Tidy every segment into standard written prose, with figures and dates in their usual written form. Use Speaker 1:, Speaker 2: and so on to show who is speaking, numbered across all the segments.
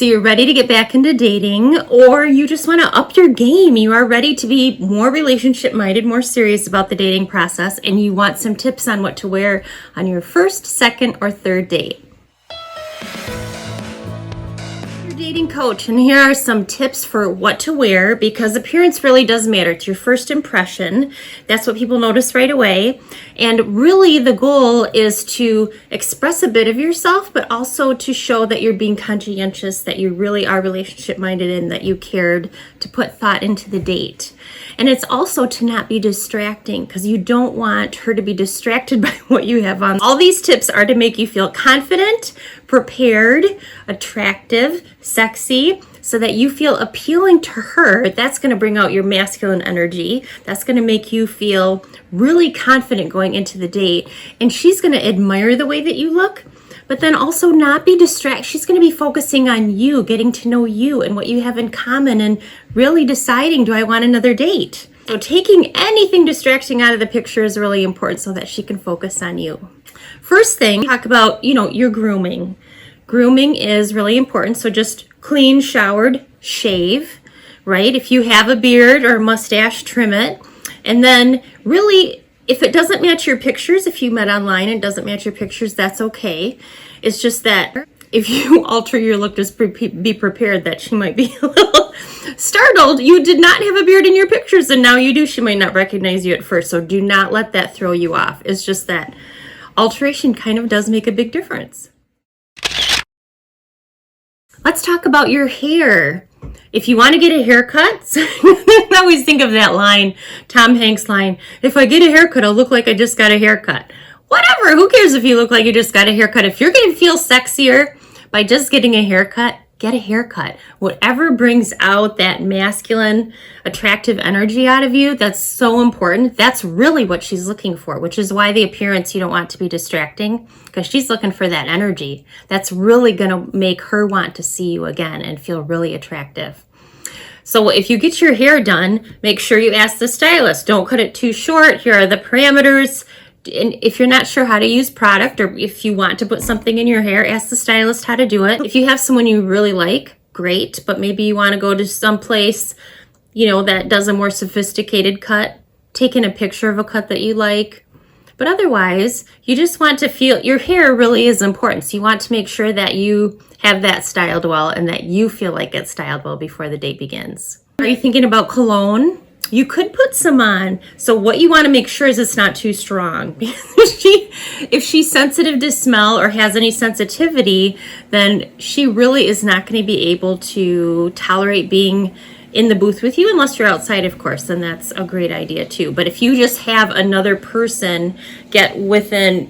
Speaker 1: So you're ready to get back into dating, or you just want to up your game. You are ready to be more relationship minded, more serious about the dating process, and you want some tips on what to wear on your first, second, or third date. Dating coach, and here are some tips for what to wear, because appearance really does matter. It's your first impression. That's what people notice right away. And really the goal is to express a bit of yourself, but also to show that you're being conscientious, that you really are relationship minded, and that you cared to put thought into the date. And it's also to not be distracting, because you don't want her to be distracted by what you have on. All these tips are to make you feel confident, prepared, attractive, sexy, so that you feel appealing to her. That's going to bring out your masculine energy. That's going to make you feel really confident going into the date. And she's going to admire the way that you look, but then also not be distracted. She's going to be focusing on you, getting to know you and what you have in common, and really deciding, do I want another date? So taking anything distracting out of the picture is really important so that she can focus on you. First thing, talk about, your grooming. Grooming is really important. So just clean, showered, shave, right? If you have a beard or a mustache, trim it. And then really, if it doesn't match your pictures, if you met online and it doesn't match your pictures, that's okay. It's just that if you alter your look, just be prepared that she might be a little startled. You did not have a beard in your pictures, and now you do. She might not recognize you at first, so do not let that throw you off. It's just that alteration kind of does make a big difference. Let's talk about your hair. If you want to get a haircut, I always think of that line, Tom Hanks line, if I get a haircut, I'll look like I just got a haircut. Whatever, who cares if you look like you just got a haircut? If you're going to feel sexier by just getting a haircut, get a haircut. Whatever brings out that masculine, attractive energy out of you, that's so important. That's really what she's looking for, which is why the appearance you don't want to be distracting, because she's looking for that energy. That's really going to make her want to see you again and feel really attractive. So if you get your hair done, make sure you ask the stylist. Don't cut it too short. Here are the parameters. And if you're not sure how to use product, or if you want to put something in your hair, ask the stylist how to do it. If you have someone you really like, great, but maybe you want to go to some place, that does a more sophisticated cut, taking a picture of a cut that you like. But otherwise, you just want to feel, your hair really is important. So you want to make sure that you have that styled well and that you feel like it's styled well before the date begins. Are you thinking about cologne? You could put some on. So what you want to make sure is it's not too strong. If she's sensitive to smell or has any sensitivity, then she really is not going to be able to tolerate being in the booth with you, unless you're outside, of course, then that's a great idea too. But if you just have another person get within,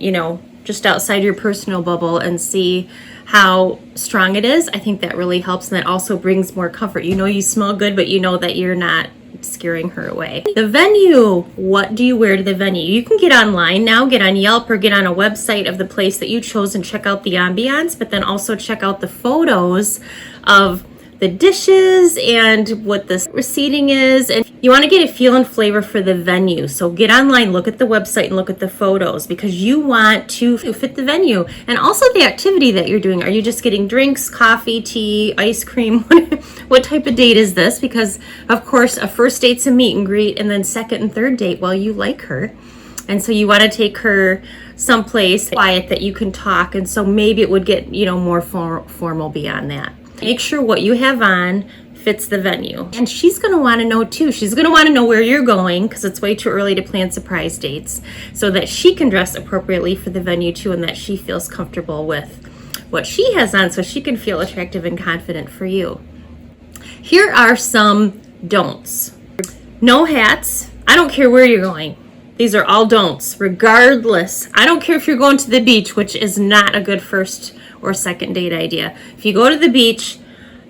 Speaker 1: just outside your personal bubble and see how strong it is, I think that really helps. And that also brings more comfort. You smell good, but you know that you're not scaring her away. The venue. What do you wear to the venue? You can get online now, get on Yelp or get on a website of the place that you chose and check out the ambiance, but then also check out the photos of the dishes and what the seating is. And you want to get a feel and flavor for the venue. So get online, look at the website and look at the photos, because you want to fit the venue and also the activity that you're doing. Are you just getting drinks, coffee, tea, ice cream? What type of date is this? Because of course a first date's a meet and greet, and then second and third date, well, you like her. And so you want to take her someplace quiet that you can talk. And so maybe it would get, more formal beyond that. Make sure what you have on fits the venue. And she's going to want to know too. She's going to want to know where you're going, because it's way too early to plan surprise dates, so that she can dress appropriately for the venue too, and that she feels comfortable with what she has on, so she can feel attractive and confident for you. Here are some don'ts. No hats. I don't care where you're going. These are all don'ts, regardless. I don't care if you're going to the beach, which is not a good first or second date idea. If you go to the beach,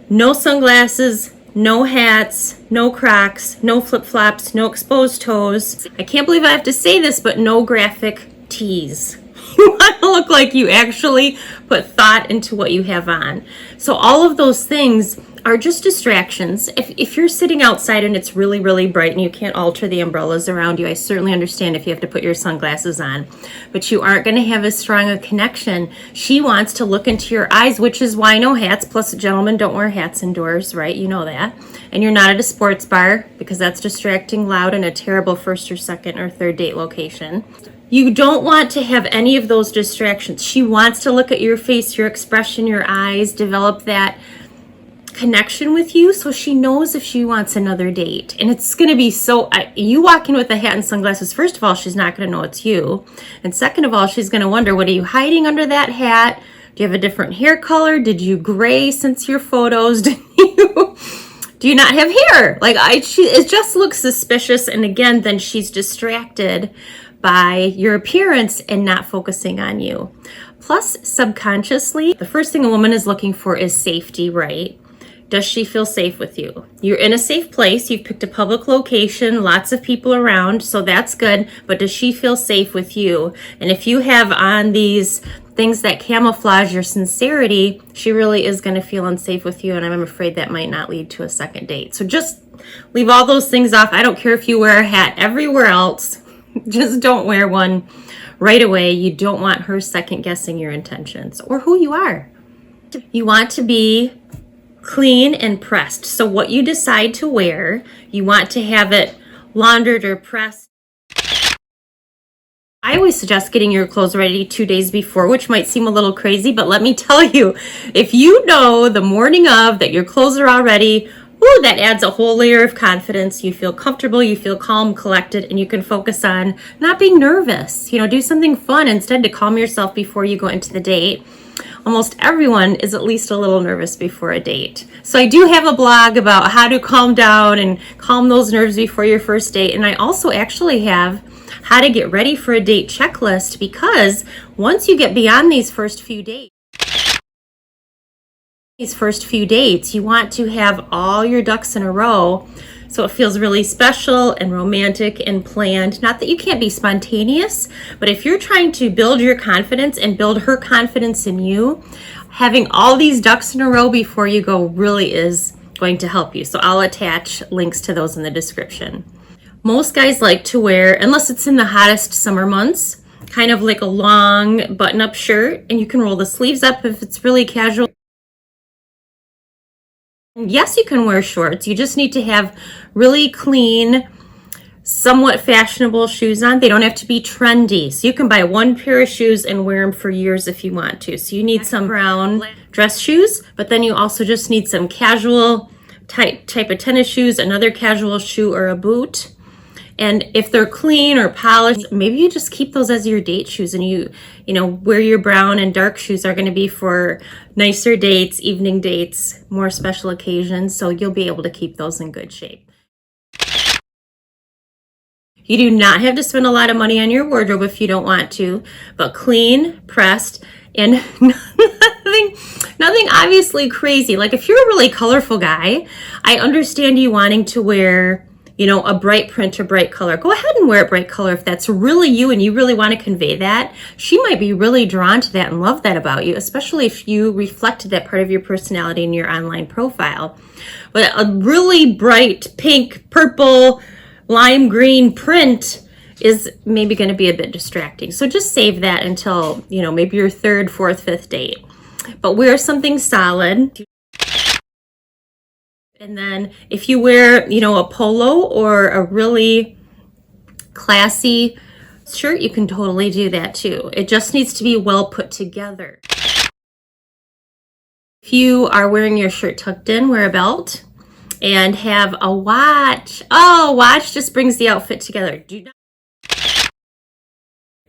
Speaker 1: no sunglasses, no hats, no Crocs, no flip-flops, no exposed toes. I can't believe I have to say this, but no graphic tees. You want to look like you actually put thought into what you have on. So all of those things are just distractions. If you're sitting outside and it's really, really bright and you can't alter the umbrellas around you, I certainly understand if you have to put your sunglasses on, but you aren't going to have as strong a connection. She wants to look into your eyes, which is why no hats, plus gentlemen don't wear hats indoors, right? You know that. And you're not at a sports bar because that's distracting, loud, and a terrible first or second or third date location. You don't want to have any of those distractions. She wants to look at your face, your expression, your eyes, develop that connection with you, so she knows if she wants another date. And it's going to be so, you walk in with a hat and sunglasses, first of all, she's not going to know it's you. And second of all, she's going to wonder, what are you hiding under that hat? Do you have a different hair color? Did you gray since your photos? Do you not have hair? Like, it just looks suspicious. And again, then she's distracted by your appearance and not focusing on you. Plus, subconsciously, the first thing a woman is looking for is safety, right? Does she feel safe with you? You're in a safe place. You've picked a public location, lots of people around, so that's good. But does she feel safe with you? And if you have on these things that camouflage your sincerity, she really is going to feel unsafe with you. And I'm afraid that might not lead to a second date. So just leave all those things off. I don't care if you wear a hat everywhere else. Just don't wear one right away. You don't want her second guessing your intentions or who you are. You want to be clean and pressed. So what you decide to wear, you want to have it laundered or pressed. I always suggest getting your clothes ready 2 days before, which might seem a little crazy, but let me tell you, if you know the morning of that your clothes are all ready, ooh, that adds a whole layer of confidence. You feel comfortable, you feel calm, collected, and you can focus on not being nervous. Do something fun instead to calm yourself before you go into the date. Almost everyone is at least a little nervous before a date. So I do have a blog about how to calm down and calm those nerves before your first date. And I also actually have how to get ready for a date checklist, because once you get beyond these first few dates, you want to have all your ducks in a row so it feels really special and romantic and planned. Not that you can't be spontaneous, but if you're trying to build your confidence and build her confidence in you, having all these ducks in a row before you go really is going to help you. So I'll attach links to those in the description. Most guys like to wear, unless it's in the hottest summer months, kind of like a long button-up shirt, and you can roll the sleeves up if it's really casual. Yes, you can wear shorts. You just need to have really clean, somewhat fashionable shoes on. They don't have to be trendy. So you can buy one pair of shoes and wear them for years if you want to. So you need some brown dress shoes, but then you also just need some casual type of tennis shoes, another casual shoe or a boot. And if they're clean or polished, maybe you just keep those as your date shoes, and you where your brown and dark shoes are going to be for nicer dates, evening dates, more special occasions. So you'll be able to keep those in good shape. You do not have to spend a lot of money on your wardrobe if you don't want to, but clean, pressed, and nothing obviously crazy. Like if you're a really colorful guy, I understand you wanting to wear a bright print or bright color. Go ahead and wear a bright color if that's really you and you really want to convey that. She might be really drawn to that and love that about you, especially if you reflected that part of your personality in your online profile. But a really bright pink, purple, lime green print is maybe going to be a bit distracting. So just save that until, maybe your third, fourth, fifth date. But wear something solid. And then if you wear, a polo or a really classy shirt, you can totally do that too. It just needs to be well put together. If you are wearing your shirt tucked in, wear a belt and have a watch. Oh, watch just brings the outfit together.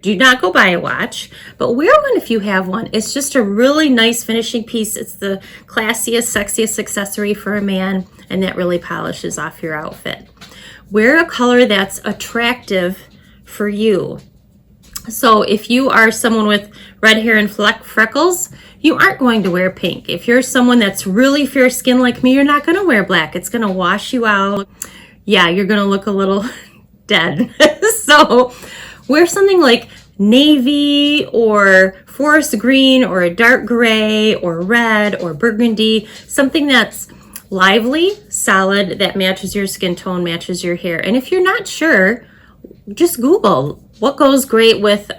Speaker 1: Do not go buy a watch, but wear one if you have one. It's just a really nice finishing piece. It's the classiest, sexiest accessory for a man, and that really polishes off your outfit. Wear a color that's attractive for you. So if you are someone with red hair and freckles, you aren't going to wear pink. If you're someone that's really fair skin like me, you're not going to wear black. It's going to wash you out. Yeah, you're going to look a little dead. So wear something like navy or forest green or a dark gray or red or burgundy, something that's lively, solid, that matches your skin tone, matches your hair. And if you're not sure, just Google what goes great with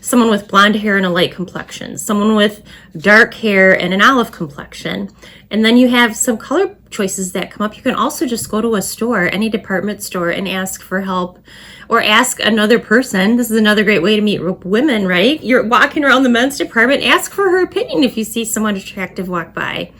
Speaker 1: someone with blonde hair and a light complexion, someone with dark hair and an olive complexion. And then you have some color choices that come up. You can also just go to a store, any department store, and ask for help, or ask another person. This is another great way to meet women, right? You're walking around the men's department, ask for her opinion if you see someone attractive walk by.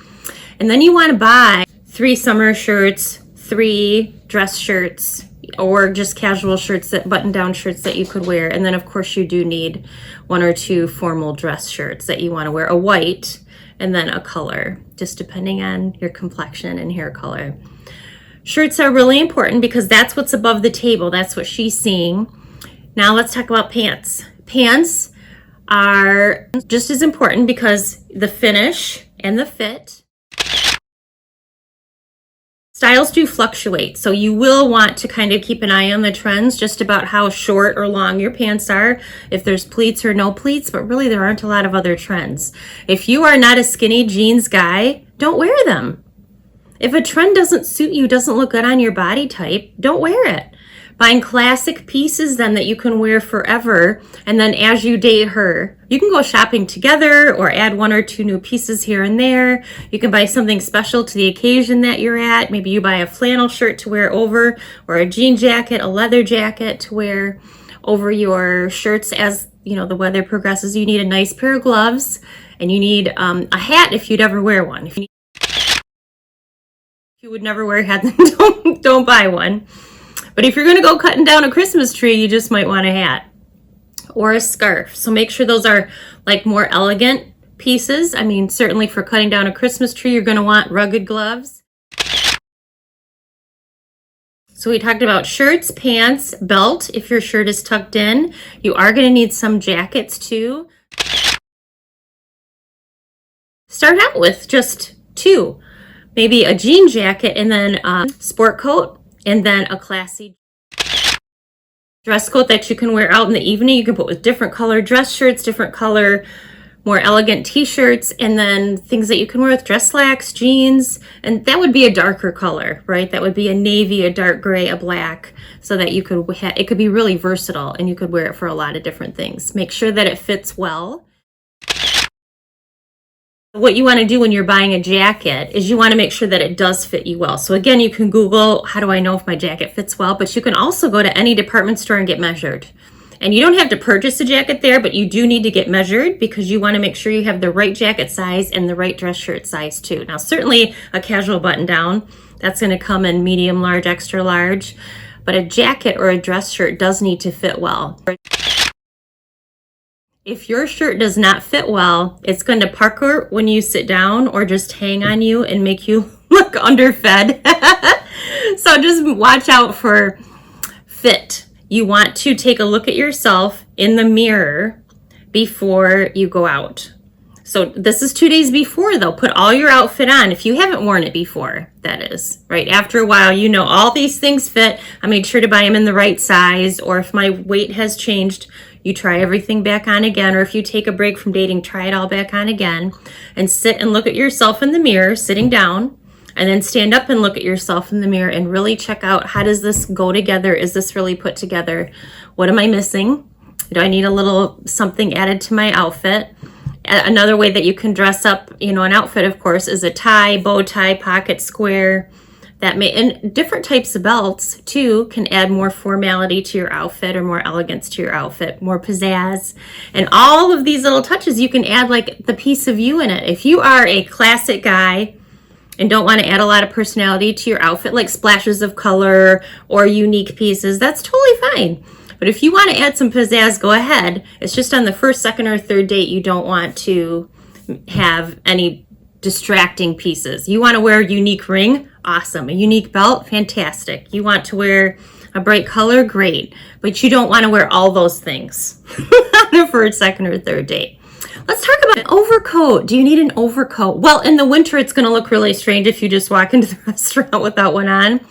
Speaker 1: And then you want to buy 3 summer shirts, 3 dress shirts, or just casual shirts, that button-down shirts that you could wear. And then of course you do need 1 or 2 formal dress shirts that you want to wear, a white and then a color, just depending on your complexion and hair color. Shirts are really important because that's what's above the table. That's what she's seeing. Now let's talk about pants. Pants are just as important because the finish and the fit. Styles do fluctuate, so you will want to kind of keep an eye on the trends just about how short or long your pants are, if there's pleats or no pleats, but really there aren't a lot of other trends. If you are not a skinny jeans guy, don't wear them. If a trend doesn't suit you, doesn't look good on your body type, don't wear it. Find classic pieces then that you can wear forever, and then as you date her, you can go shopping together or add 1 or 2 new pieces here and there. You can buy something special to the occasion that you're at. Maybe you buy a flannel shirt to wear over, or a jean jacket, a leather jacket to wear over your shirts. As you know, the weather progresses, you need a nice pair of gloves, and you need a hat if you'd ever wear one. If you would never wear a hat, then don't buy one. But if you're going to go cutting down a Christmas tree, you just might want a hat or a scarf. So make sure those are like more elegant pieces. I mean, certainly for cutting down a Christmas tree, you're going to want rugged gloves. So we talked about shirts, pants, belt, if your shirt is tucked in. You are going to need some jackets too. Start out with just 2. Maybe a jean jacket and then a sport coat. And then a classy dress coat that you can wear out in the evening. You can put with different color dress shirts, different color, more elegant t-shirts, and then things that you can wear with dress slacks, jeans, and that would be a darker color, right? That would be a navy, a dark gray, a black, so that you could, it could be really versatile and you could wear it for a lot of different things. Make sure that it fits well. What you want to do when you're buying a jacket is you want to make sure that it does fit you well. So again, you can Google, how do I know if my jacket fits well? But you can also go to any department store and get measured. And you don't have to purchase a jacket there, but you do need to get measured because you want to make sure you have the right jacket size and the right dress shirt size too. Now, certainly a casual button down, that's going to come in medium, large, extra large. But a jacket or a dress shirt does need to fit well. If your shirt does not fit well, it's going to pucker when you sit down or just hang on you and make you look underfed. So just watch out for fit. You want to take a look at yourself in the mirror before you go out. So this is 2 days before though. Put all your outfit on if you haven't worn it before, that is. Right after a while, you know all these things fit. I made sure to buy them in the right size, or if my weight has changed, you try everything back on again, or if you take a break from dating, try it all back on again, and sit and look at yourself in the mirror, sitting down, and then stand up and look at yourself in the mirror and really check out, how does this go together? Is this really put together? What am I missing? Do I need a little something added to my outfit? Another way that you can dress up, an outfit, of course, is a tie, bow tie, pocket square. And different types of belts too can add more formality to your outfit or more elegance to your outfit, more pizzazz. And all of these little touches, you can add like the piece of you in it. If you are a classic guy and don't want to add a lot of personality to your outfit, like splashes of color or unique pieces, that's totally fine. But if you want to add some pizzazz, go ahead. It's just on the first, second, or third date, you don't want to have any distracting pieces. You want to wear a unique ring? Awesome. A unique belt? Fantastic. You want to wear a bright color? Great. But you don't want to wear all those things on a first, second, or third date. Let's talk about an overcoat. Do you need an overcoat? Well, in the winter, it's going to look really strange if you just walk into the restaurant without one on.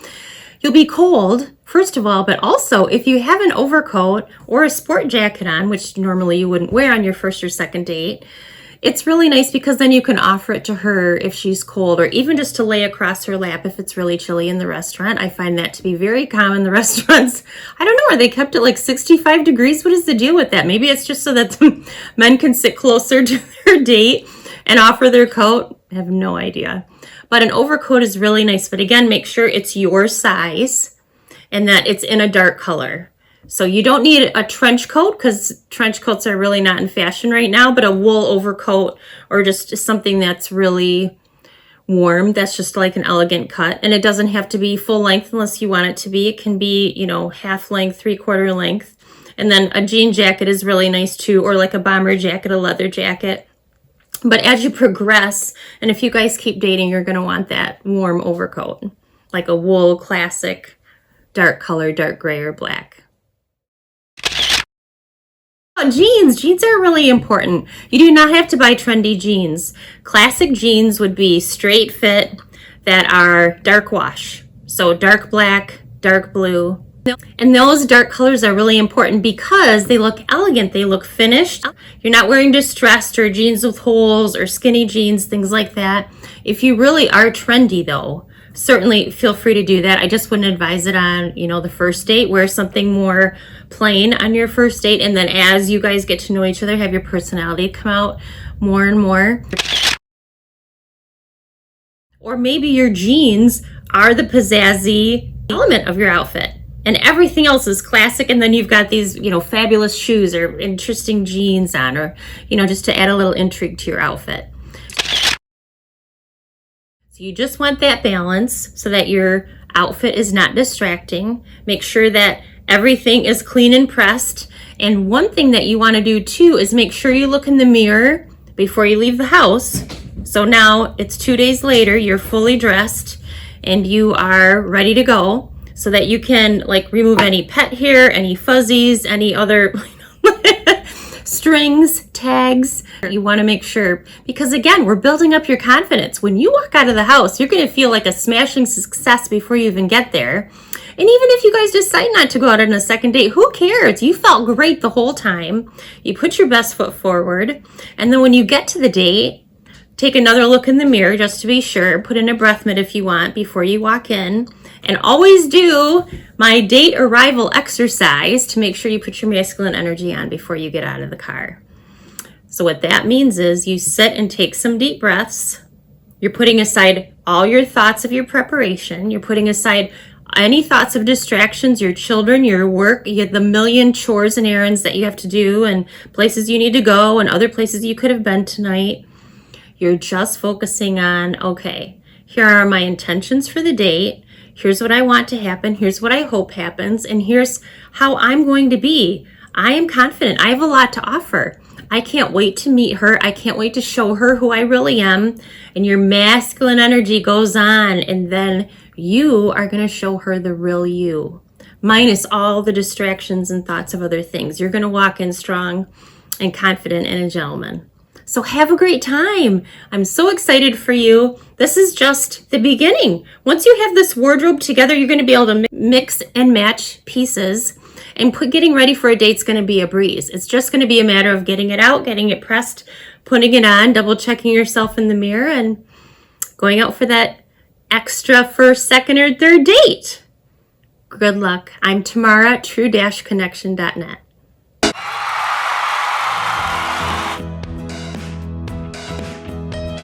Speaker 1: You'll be cold, first of all, but also if you have an overcoat or a sport jacket on, which normally you wouldn't wear on your first or second date, it's really nice because then you can offer it to her if she's cold, or even just to lay across her lap if it's really chilly in the restaurant. I find that to be very common. The restaurants, I don't know, are they kept at like 65 degrees? What is the deal with that? Maybe it's just so that the men can sit closer to their date and offer their coat. I have no idea. But an overcoat is really nice. But again, make sure it's your size and that it's in a dark color. So you don't need a trench coat because trench coats are really not in fashion right now, but a wool overcoat or just something that's really warm. That's just like an elegant cut. And it doesn't have to be full length unless you want it to be. It can be, you know, half length, 3/4 length. And then a jean jacket is really nice too, or like a bomber jacket, a leather jacket. But as you progress, and if you guys keep dating, you're going to want that warm overcoat, like a wool classic, dark color, dark gray or black. Jeans are really important. You do not have to buy trendy jeans. Classic jeans would be straight fit that are dark wash. So dark black, dark blue. And those dark colors are really important because they look elegant, they look finished. You're not wearing distressed or jeans with holes or skinny jeans, things like that. If you really are trendy though, certainly feel free to do that. I just wouldn't advise it on, you know, the first date. Wear something more plain on your first date, and then as you guys get to know each other, have your personality come out more and more. Or maybe your jeans are the pizzazzy element of your outfit and everything else is classic, and then you've got these, you know, fabulous shoes or interesting jeans on, or, you know, just to add a little intrigue to your outfit. So you just want that balance so that your outfit is not distracting. Make sure that everything is clean and pressed. And one thing that you want to do too is make sure you look in the mirror before you leave the house. So now it's 2 days later, you're fully dressed and you are ready to go, so that you can like remove any pet hair, any fuzzies, any other strings, tags. You want to make sure, because again, we're building up your confidence. When you walk out of the house, you're going to feel like a smashing success before you even get there. And even if you guys decide not to go out on a second date, who cares? You felt great the whole time. You put your best foot forward. And then when you get to the date, take another look in the mirror just to be sure. Put in a breath mint if you want before you walk in. And always do my date arrival exercise to make sure you put your masculine energy on before you get out of the car. So what that means is you sit and take some deep breaths. You're putting aside all your thoughts of your preparation. You're putting aside any thoughts of distractions, your children, your work, you have the million chores and errands that you have to do and places you need to go and other places you could have been tonight. You're just focusing on, okay, here are my intentions for the date. Here's what I want to happen. Here's what I hope happens. And here's how I'm going to be. I am confident. I have a lot to offer. I can't wait to meet her. I can't wait to show her who I really am. And your masculine energy goes on. And then you are going to show her the real you, minus all the distractions and thoughts of other things. You're going to walk in strong and confident and a gentleman. So have a great time. I'm so excited for you. This is just the beginning. Once you have this wardrobe together, you're going to be able to mix and match pieces, and getting ready for a date's going to be a breeze. It's just going to be a matter of getting it out, getting it pressed, putting it on, double checking yourself in the mirror, and going out for that extra first, second, or third date. Good luck. I'm Tamara, true-connection.net.